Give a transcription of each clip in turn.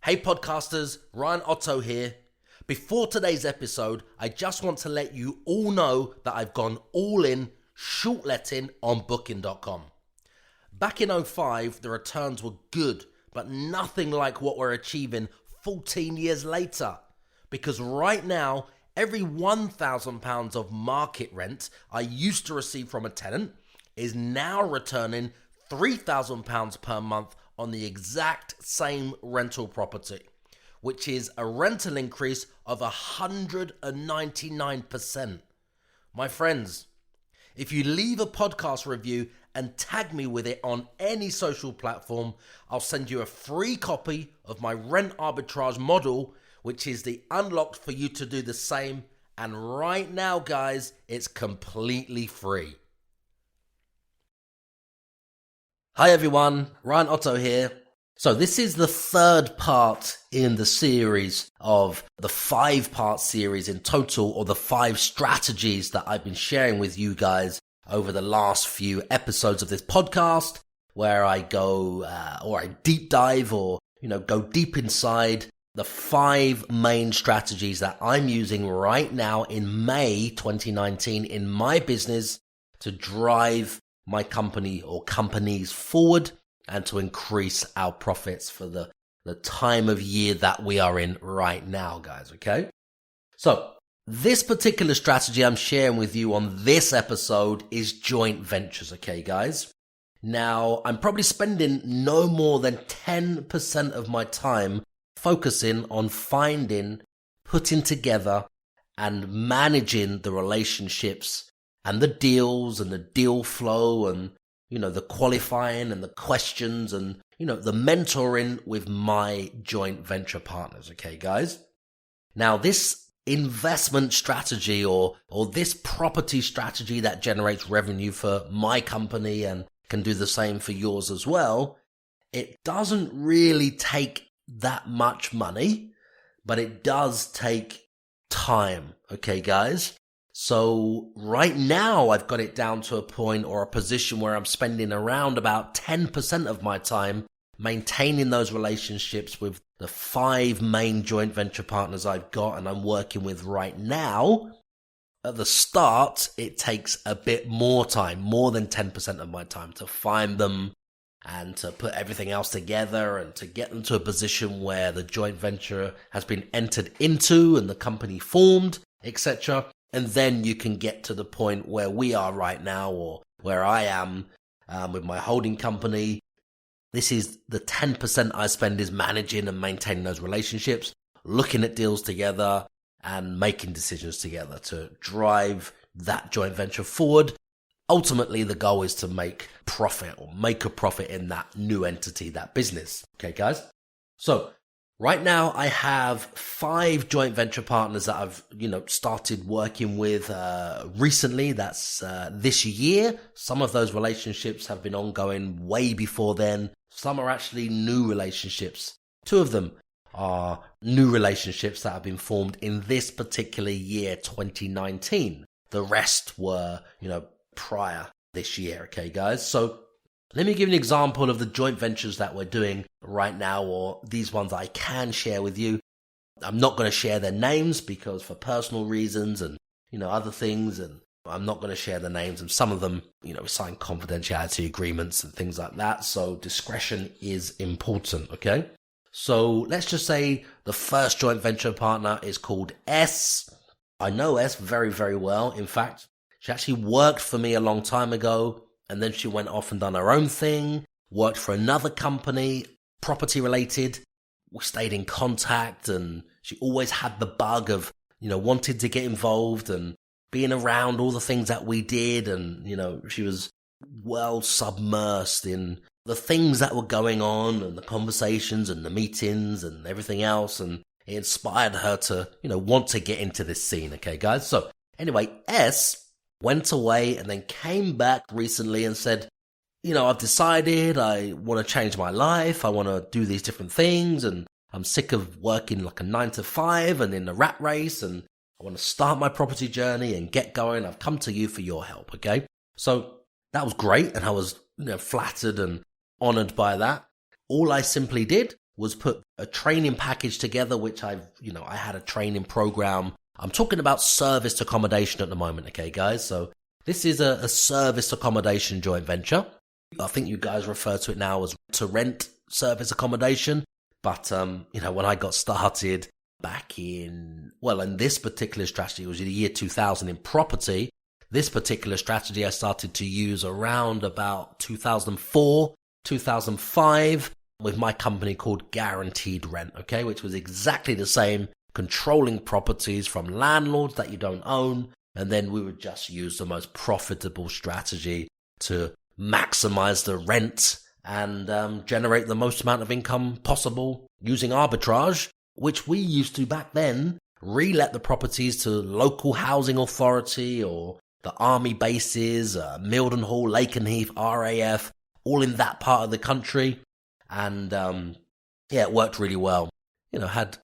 Hey podcasters, Ryan Otto here. Before today's episode, I just want to let you all know that I've gone all in short letting on booking.com. Back in 2005, the returns were good, but nothing like what we're achieving 14 years later. Because right now, every £1,000 of market rent I used to receive from a tenant is now returning £3,000 per month on the exact same rental property, which is a rental increase of 199%. My friends, if you leave a podcast review and tag me with it on any social platform, I'll send you a free copy of my rent arbitrage model, which is the unlock for you to do the same. And right now, guys, it's completely free. Hi everyone, Ryan Otto here. So this is the third part in the series of the 5-part series in total, or the 5 strategies that I've been sharing with you guys over the last few episodes of this podcast, where I go or I deep dive or go deep inside the 5 main strategies that I'm using right now in May 2019 in my business to drive my company or companies forward and to increase our profits for the time of year that we are in right now, guys, okay? So this particular strategy I'm sharing with you on this episode is joint ventures, okay, guys? Now, I'm probably spending no more than 10% of my time focusing on finding, putting together, and managing the relationships and the deals and the deal flow and, the qualifying and the questions and, the mentoring with my joint venture partners. Okay, guys? Now, this investment strategy or this property strategy that generates revenue for my company and can do the same for yours as well, it doesn't really take that much money, but it does take time. Okay, guys? So right now I've got it down to a point or a position where I'm spending around about 10% of my time maintaining those relationships with the 5 main joint venture partners I've got and I'm working with right now. At the start, it takes a bit more time, more than 10% of my time, to find them and to put everything else together and to get them to a position where the joint venture has been entered into and the company formed, etc. And then you can get to the point where we are right now, or where I am with my holding company. This is the 10% I spend is managing and maintaining those relationships, looking at deals together and making decisions together to drive that joint venture forward. Ultimately, the goal is to make profit or make a profit in that new entity, that business. Okay, guys? So right now, I have 5 joint venture partners that I've, started working with recently. That's this year. Some of those relationships have been ongoing way before then. Some are actually new relationships. 2 of them are new relationships that have been formed in this particular year, 2019. The rest were, prior this year. Okay, guys? So let me give you an example of the joint ventures that we're doing right now, or these ones I can share with you. I'm not going to share their names because for personal reasons and, other things, and I'm not going to share the names, and some of them, sign confidentiality agreements and things like that. So discretion is important, okay? So let's just say the first joint venture partner is called S. I know S very, very well. In fact, she actually worked for me a long time ago. And then she went off and done her own thing, worked for another company, property related. We stayed in contact and she always had the bug of, wanting to get involved and being around all the things that we did. And, she was well submersed in the things that were going on and the conversations and the meetings and everything else. And it inspired her to, want to get into this scene. Okay, guys? So anyway, S went away and then came back recently and said, I've decided I want to change my life. I want to do these different things and I'm sick of working like a 9 to 5 and in the rat race, and I want to start my property journey and get going. I've come to you for your help. Okay. So that was great. And I was, flattered and honored by that. All I simply did was put a training package together, which I had a training program. I'm talking about serviced accommodation at the moment, okay, guys? So this is a serviced accommodation joint venture. I think you guys refer to it now as to rent service accommodation. But, when I got started back in this particular strategy, it was in the year 2000 in property. This particular strategy I started to use around about 2004, 2005 with my company called Guaranteed Rent, okay, which was exactly the same, controlling properties from landlords that you don't own. And then we would just use the most profitable strategy to maximize the rent and generate the most amount of income possible using arbitrage, which we used to back then re-let the properties to local housing authority or the army bases, Mildenhall, Lakenheath, RAF, all in that part of the country. And it worked really well. Had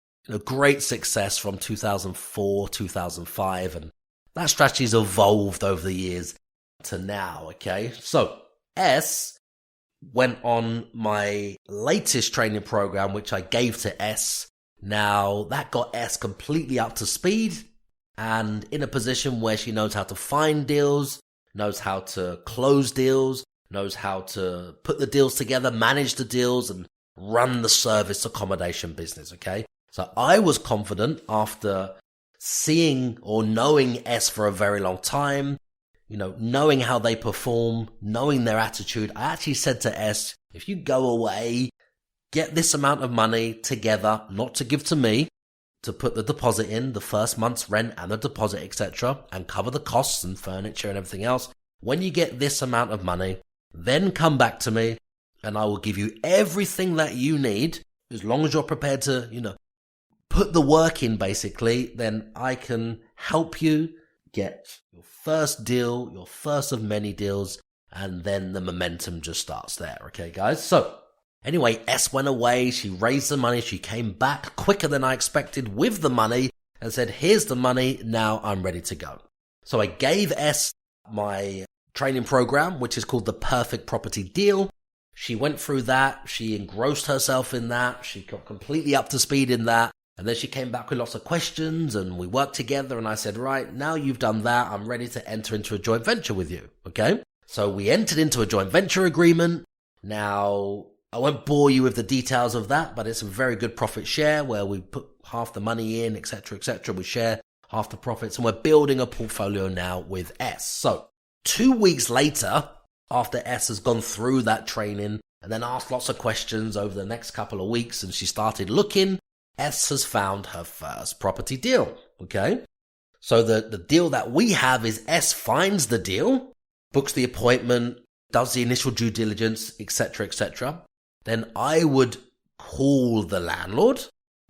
great success from 2004, 2005, and that strategy's evolved over the years to now, okay? So, S went on my latest training program, which I gave to S. Now, that got S completely up to speed and in a position where she knows how to find deals, knows how to close deals, knows how to put the deals together, manage the deals, and run the service accommodation business, okay? So I was confident after seeing or knowing S for a very long time, knowing how they perform, knowing their attitude. I actually said to S, if you go away, get this amount of money together, not to give to me, to put the deposit in, the first month's rent and the deposit, etc., and cover the costs and furniture and everything else. When you get this amount of money, then come back to me and I will give you everything that you need. As long as you're prepared to, put the work in, basically, then I can help you get your first deal, your first of many deals, and then the momentum just starts there, okay, guys? So, anyway, S went away, she raised the money, she came back quicker than I expected with the money and said, here's the money, now I'm ready to go. So I gave S my training program, which is called the Perfect Property Deal. She went through that, she engrossed herself in that, she got completely up to speed in that. And then she came back with lots of questions and we worked together and I said, right, now you've done that, I'm ready to enter into a joint venture with you, okay? So we entered into a joint venture agreement. Now, I won't bore you with the details of that, but it's a very good profit share where we put half the money in, etc., etc. We share half the profits and we're building a portfolio now with S. So 2 weeks later, after S has gone through that training and then asked lots of questions over the next couple of weeks and she started looking, S has found her first property deal, okay? So the deal that we have is S finds the deal, books the appointment, does the initial due diligence, etc., etc. Then I would call the landlord,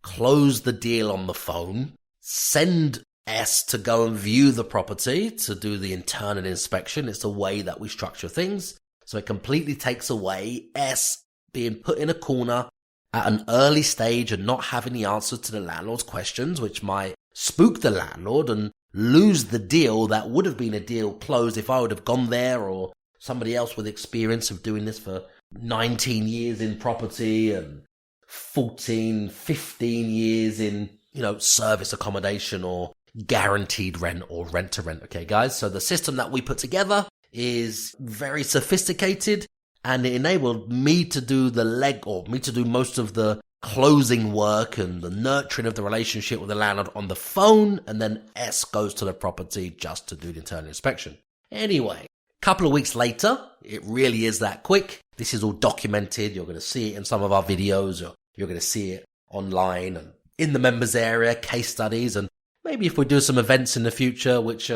close the deal on the phone, send S to go and view the property to do the internal inspection. It's the way that we structure things. So it completely takes away S being put in a corner at an early stage and not having the answers to the landlord's questions, which might spook the landlord and lose the deal that would have been a deal closed if I would have gone there or somebody else with experience of doing this for 19 years in property and 14, 15 years in, service accommodation or guaranteed rent or rent to rent. Okay, guys. So the system that we put together is very sophisticated. And it enabled me to do most of the closing work and the nurturing of the relationship with the landlord on the phone. And then S goes to the property just to do the internal inspection. Anyway, a couple of weeks later, it really is that quick. This is all documented. You're going to see it in some of our videos, or you're going to see it online and in the members area, case studies. And maybe if we do some events in the future, which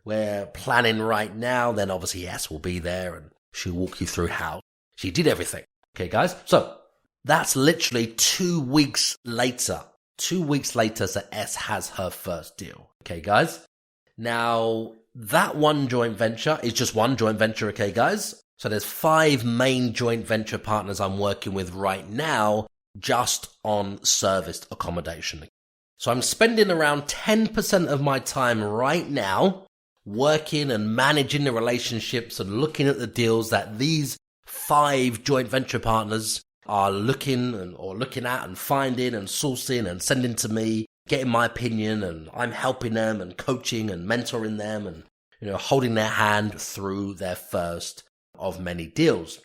we're planning right now, then obviously S will be there and she'll walk you through how she did everything. Okay, guys? So that's literally 2 weeks later. 2 weeks later, so S has her first deal. Okay, guys? Now, that one joint venture is just one joint venture, okay, guys? So there's 5 main joint venture partners I'm working with right now just on serviced accommodation. So I'm spending around 10% of my time right now working and managing the relationships and looking at the deals that these 5 joint venture partners are looking at and finding and sourcing and sending to me, getting my opinion, and I'm helping them and coaching and mentoring them and holding their hand through their first of many deals.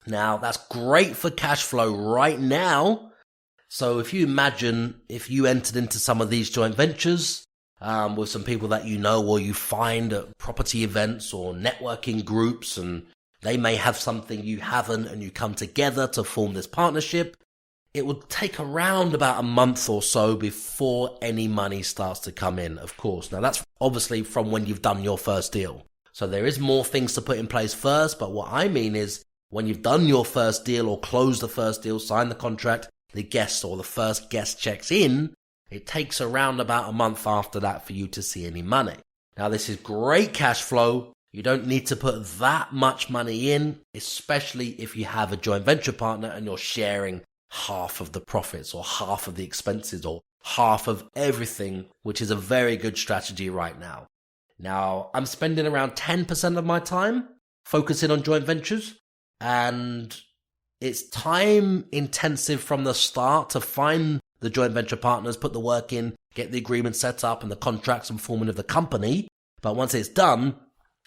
Now, that's great for cash flow right now. So if you imagine if you entered into some of these joint ventures with some people that you know or you find at property events or networking groups, and they may have something you haven't, and you come together to form this partnership, it would take around about a month or so before any money starts to come in, of course. Now, that's obviously from when you've done your first deal. So there is more things to put in place first, but what I mean is when you've done your first deal or closed the first deal, signed the contract, the guest or the first guest checks in, it takes around about a month after that for you to see any money. Now, this is great cash flow. You don't need to put that much money in, especially if you have a joint venture partner and you're sharing half of the profits or half of the expenses or half of everything, which is a very good strategy right now. Now, I'm spending around 10% of my time focusing on joint ventures, and it's time intensive from the start to find the joint venture partners, put the work in, get the agreement set up and the contracts and forming of the company. But once it's done,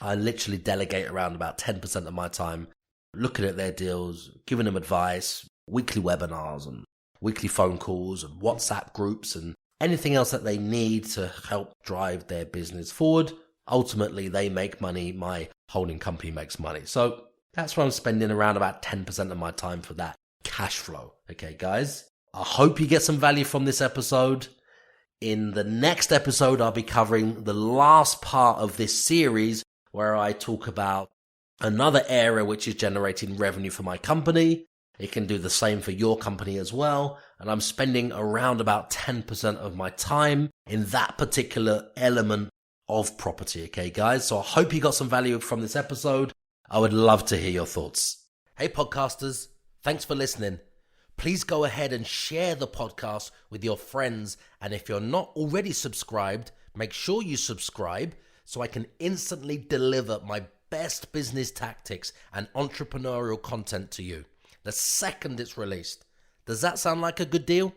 I literally delegate around about 10% of my time looking at their deals, giving them advice, weekly webinars and weekly phone calls and WhatsApp groups and anything else that they need to help drive their business forward. Ultimately, they make money. My holding company makes money. So that's why I'm spending around about 10% of my time for that cash flow. Okay, guys, I hope you get some value from this episode. In the next episode, I'll be covering the last part of this series where I talk about another area which is generating revenue for my company. It can do the same for your company as well. And I'm spending around about 10% of my time in that particular element of property. Okay, guys? So I hope you got some value from this episode. I would love to hear your thoughts. Hey, podcasters. Thanks for listening. Please go ahead and share the podcast with your friends. And if you're not already subscribed, make sure you subscribe so I can instantly deliver my best business tactics and entrepreneurial content to you the second it's released. Does that sound like a good deal?